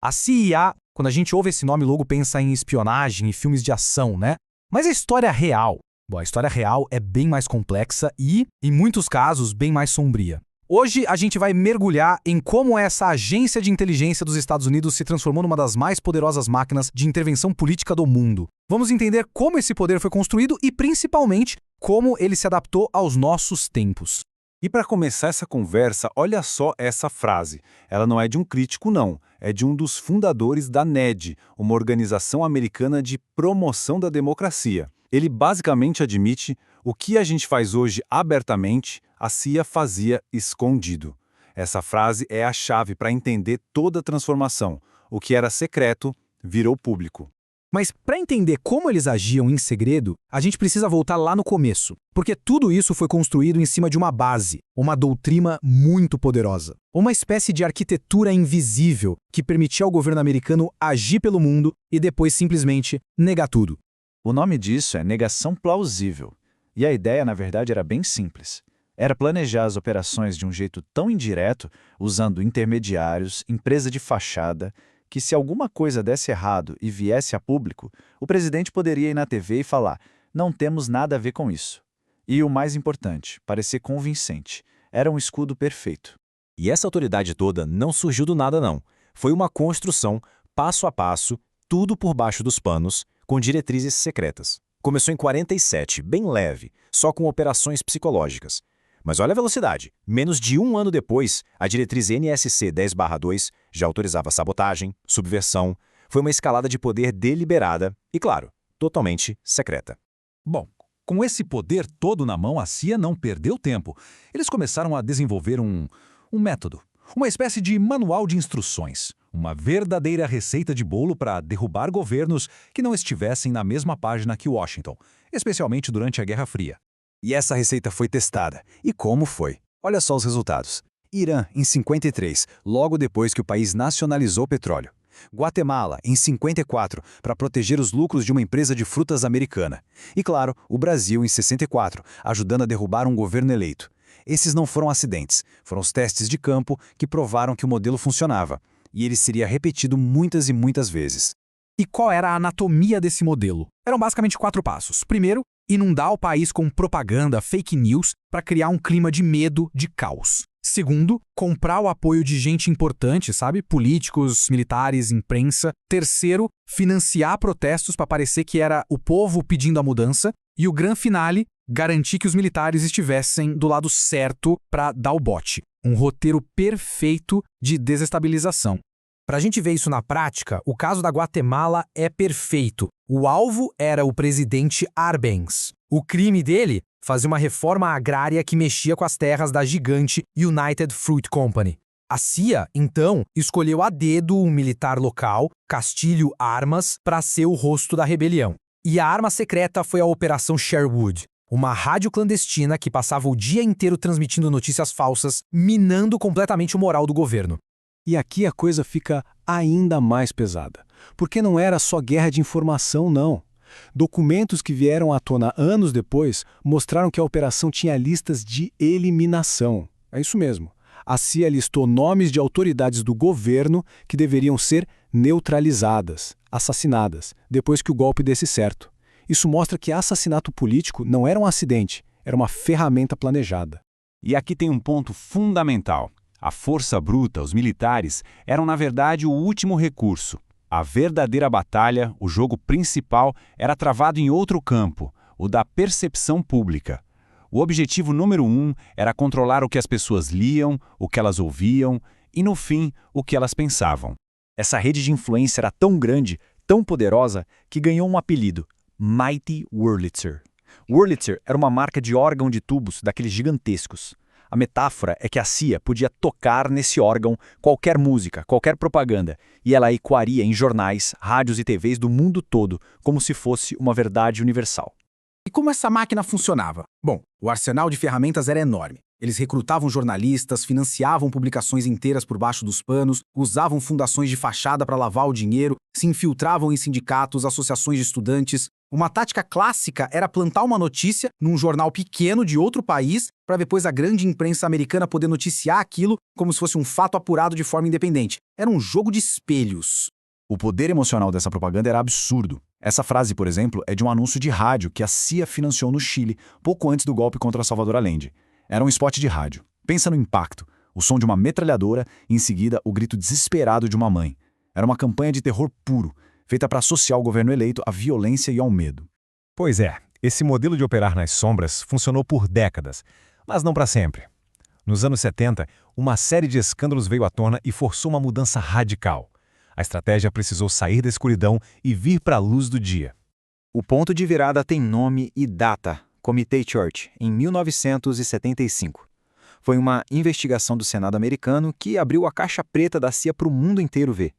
A CIA, quando a gente ouve esse nome, logo pensa em espionagem e filmes de ação, né? Mas a história real? Bom, a história real é bem mais complexa e, em muitos casos, bem mais sombria. Hoje a gente vai mergulhar em como essa agência de inteligência dos Estados Unidos se transformou numa das mais poderosas máquinas de intervenção política do mundo. Vamos entender como esse poder foi construído e, principalmente, como ele se adaptou aos nossos tempos. E para começar essa conversa, olha só essa frase. Ela não é de um crítico, não. É de um dos fundadores da NED, uma organização americana de promoção da democracia. Ele basicamente admite o que a gente faz hoje abertamente, a CIA fazia escondido. Essa frase é a chave para entender toda a transformação. O que era secreto virou público. Mas para entender como eles agiam em segredo, a gente precisa voltar lá no começo, porque tudo isso foi construído em cima de uma base, uma doutrina muito poderosa. Uma espécie de arquitetura invisível que permitia ao governo americano agir pelo mundo e depois simplesmente negar tudo. O nome disso é negação plausível. E a ideia, na verdade, era bem simples. Era planejar as operações de um jeito tão indireto, usando intermediários, empresa de fachada, que se alguma coisa desse errado e viesse a público, o presidente poderia ir na TV e falar: não temos nada a ver com isso. E o mais importante, parecer convincente. Era um escudo perfeito. E essa autoridade toda não surgiu do nada, não. Foi uma construção, passo a passo, tudo por baixo dos panos, com diretrizes secretas. Começou em 47, bem leve, só com operações psicológicas. Mas olha a velocidade. Menos de um ano depois, a diretriz NSC 10/2 já autorizava sabotagem, subversão. Foi uma escalada de poder deliberada e, claro, totalmente secreta. Bom, com esse poder todo na mão, a CIA não perdeu tempo. Eles começaram a desenvolver um método, uma espécie de manual de instruções, uma verdadeira receita de bolo para derrubar governos que não estivessem na mesma página que Washington, especialmente durante a Guerra Fria. E essa receita foi testada. E como foi? Olha só os resultados. Irã, em 53, logo depois que o país nacionalizou o petróleo. Guatemala, em 54, para proteger os lucros de uma empresa de frutas americana. E, claro, o Brasil, em 64, ajudando a derrubar um governo eleito. Esses não foram acidentes, foram os testes de campo que provaram que o modelo funcionava. E ele seria repetido muitas e muitas vezes. E qual era a anatomia desse modelo? Eram basicamente 4 passos. Primeiro, inundar o país com propaganda, fake news, para criar um clima de medo, de caos. Segundo, comprar o apoio de gente importante, sabe? Políticos, militares, imprensa. Terceiro, financiar protestos para parecer que era o povo pedindo a mudança. E o grande finale, garantir que os militares estivessem do lado certo para dar o bote. Um roteiro perfeito de desestabilização. Para a gente ver isso na prática, o caso da Guatemala é perfeito. O alvo era o presidente Arbenz. O crime dele? Fazer uma reforma agrária que mexia com as terras da gigante United Fruit Company. A CIA, então, escolheu a dedo um militar local, Castilho Armas, para ser o rosto da rebelião. E a arma secreta foi a Operação Sherwood, uma rádio clandestina que passava o dia inteiro transmitindo notícias falsas, minando completamente o moral do governo. E aqui a coisa fica ainda mais pesada, porque não era só guerra de informação, não. Documentos que vieram à tona anos depois mostraram que a operação tinha listas de eliminação. É isso mesmo. A CIA listou nomes de autoridades do governo que deveriam ser neutralizadas, assassinadas, depois que o golpe desse certo. Isso mostra que assassinato político não era um acidente, era uma ferramenta planejada. E aqui tem um ponto fundamental. A força bruta, os militares, eram na verdade o último recurso. A verdadeira batalha, o jogo principal, era travado em outro campo, o da percepção pública. O objetivo número 1 era controlar o que as pessoas liam, o que elas ouviam e, no fim, o que elas pensavam. Essa rede de influência era tão grande, tão poderosa, que ganhou um apelido: Mighty Wurlitzer. Wurlitzer era uma marca de órgão de tubos daqueles gigantescos. A metáfora é que a CIA podia tocar nesse órgão qualquer música, qualquer propaganda, e ela ecoaria em jornais, rádios e TVs do mundo todo, como se fosse uma verdade universal. E como essa máquina funcionava? Bom, o arsenal de ferramentas era enorme. Eles recrutavam jornalistas, financiavam publicações inteiras por baixo dos panos, usavam fundações de fachada para lavar o dinheiro, se infiltravam em sindicatos, associações de estudantes, Uma tática clássica era plantar uma notícia num jornal pequeno de outro país para depois a grande imprensa americana poder noticiar aquilo como se fosse um fato apurado de forma independente. Era um jogo de espelhos. O poder emocional dessa propaganda era absurdo. Essa frase, por exemplo, é de um anúncio de rádio que a CIA financiou no Chile, pouco antes do golpe contra Salvador Allende. Era um spot de rádio. Pensa no impacto. O som de uma metralhadora e, em seguida, o grito desesperado de uma mãe. Era uma campanha de terror puro, feita para associar o governo eleito à violência e ao medo. Pois é, esse modelo de operar nas sombras funcionou por décadas, mas não para sempre. Nos anos 70, uma série de escândalos veio à tona e forçou uma mudança radical. A estratégia precisou sair da escuridão e vir para a luz do dia. O ponto de virada tem nome e data: Comité Church, em 1975. Foi uma investigação do Senado americano que abriu a caixa preta da CIA para o mundo inteiro ver.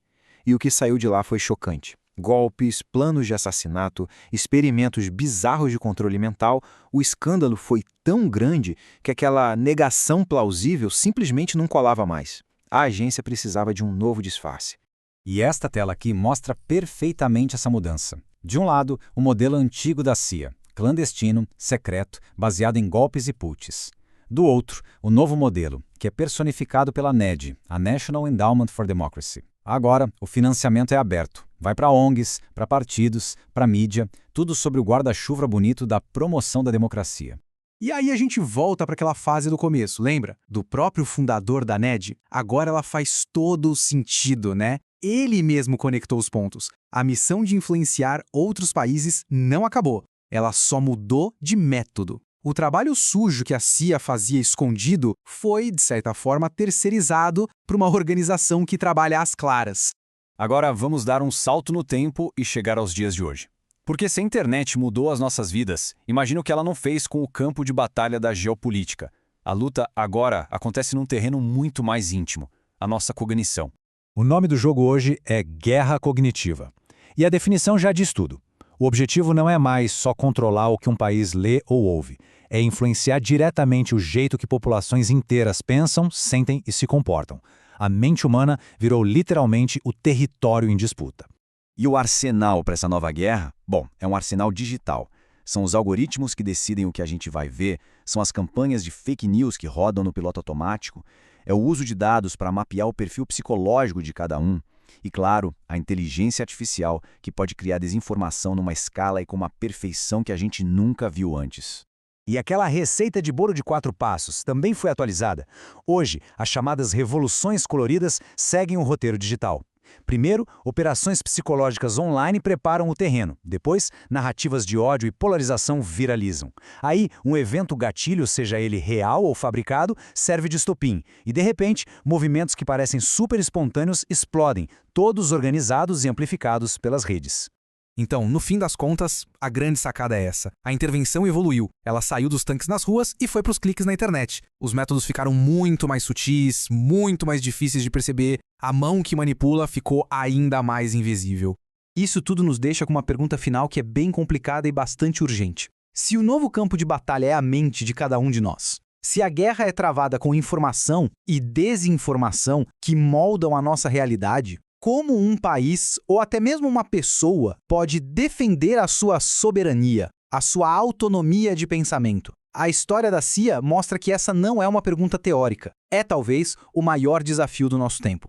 E o que saiu de lá foi chocante. Golpes, planos de assassinato, experimentos bizarros de controle mental. O escândalo foi tão grande que aquela negação plausível simplesmente não colava mais. A agência precisava de um novo disfarce. E esta tela aqui mostra perfeitamente essa mudança. De um lado, o modelo antigo da CIA, clandestino, secreto, baseado em golpes e putsch. Do outro, o novo modelo, que é personificado pela NED, a National Endowment for Democracy. Agora, o financiamento é aberto. Vai para ONGs, para partidos, para mídia, tudo sobre o guarda-chuva bonito da promoção da democracia. E aí a gente volta para aquela fase do começo, lembra? Do próprio fundador da NED. Agora ela faz todo o sentido, né? Ele mesmo conectou os pontos. A missão de influenciar outros países não acabou. Ela só mudou de método. O trabalho sujo que a CIA fazia escondido foi, de certa forma, terceirizado para uma organização que trabalha às claras. Agora vamos dar um salto no tempo e chegar aos dias de hoje. Porque se a internet mudou as nossas vidas, imagina o que ela não fez com o campo de batalha da geopolítica. A luta agora acontece num terreno muito mais íntimo, a nossa cognição. O nome do jogo hoje é Guerra Cognitiva. E a definição já diz tudo. O objetivo não é mais só controlar o que um país lê ou ouve, é influenciar diretamente o jeito que populações inteiras pensam, sentem e se comportam. A mente humana virou literalmente o território em disputa. E o arsenal para essa nova guerra? Bom, é um arsenal digital. São os algoritmos que decidem o que a gente vai ver, são as campanhas de fake news que rodam no piloto automático, é o uso de dados para mapear o perfil psicológico de cada um. E, claro, a inteligência artificial, que pode criar desinformação numa escala e com uma perfeição que a gente nunca viu antes. E aquela receita de bolo de 4 passos também foi atualizada. Hoje, as chamadas revoluções coloridas seguem o roteiro digital. Primeiro, operações psicológicas online preparam o terreno. Depois, narrativas de ódio e polarização viralizam. Aí, um evento gatilho, seja ele real ou fabricado, serve de estopim. E, de repente, movimentos que parecem super espontâneos explodem, todos organizados e amplificados pelas redes. Então, no fim das contas, a grande sacada é essa. A intervenção evoluiu. Ela saiu dos tanques nas ruas e foi para os cliques na internet. Os métodos ficaram muito mais sutis, muito mais difíceis de perceber. A mão que manipula ficou ainda mais invisível. Isso tudo nos deixa com uma pergunta final que é bem complicada e bastante urgente. Se o novo campo de batalha é a mente de cada um de nós, se a guerra é travada com informação e desinformação que moldam a nossa realidade, como um país ou até mesmo uma pessoa pode defender a sua soberania, a sua autonomia de pensamento? A história da CIA mostra que essa não é uma pergunta teórica. É talvez o maior desafio do nosso tempo.